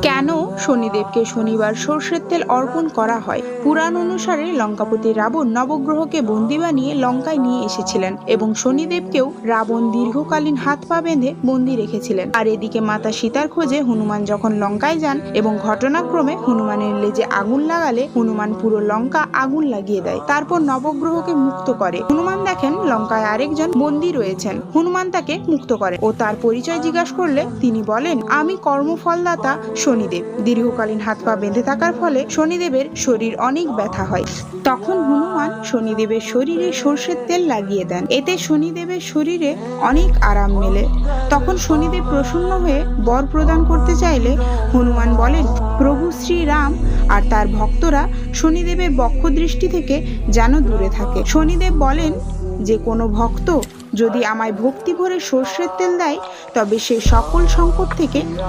কেন শনিদেবকে শনিবার সর্ষের তেল অর্পণ করা হয়? পুরাণ অনুসারে লঙ্কাপতি রাবণ নবগ্রহকে বন্দী বানিয়ে লঙ্কায় নিয়ে এসেছিলেন এবং শনিদেবকেও রাবণ দীর্ঘকালীন হাত পা বেঁধে বন্দী রেখেছিলেন। আর এদিকে মাতা সীতার খোঁজে হনুমান যখন লঙ্কায় যান এবং ঘটনাক্রমে হনুমানের লেজে আগুন লাগালে হনুমান পুরো লঙ্কা আগুন লাগিয়ে দেয়, তারপর নবগ্রহকে মুক্ত করে। হনুমান দেখেন লঙ্কায় আরেকজন বন্দী রয়েছেন। হনুমান তাকে মুক্ত করে ও তার পরিচয় জিজ্ঞাসা করলে তিনি বলেন, আমি কর্মফলদাতা শনিদেব। দীর্ঘকালীন হাত পা বেঁধে থাকার ফলে শনিদেবের শরীর অনেক ব্যথা হয়। তখন হনুমান শনিদেবের শরীরে সর্ষের তেল লাগিয়ে দেন, এতে শনিদেবের শরীরে অনেক আরাম মেলে। তখন শনিদেব প্রসন্ন হয়ে বর প্রদান করতে চাইলে হনুমান বলেন, প্রভু শ্রীরাম আর তার ভক্তরা শনিদেবের বক্ষ দৃষ্টি থেকে যেন দূরে থাকে। শনিদেব বলেন, যে কোনো ভক্ত যদি আমায় ভক্তি ভরে সর্ষের তেল দেয় তবে সে সকল সংকট থেকে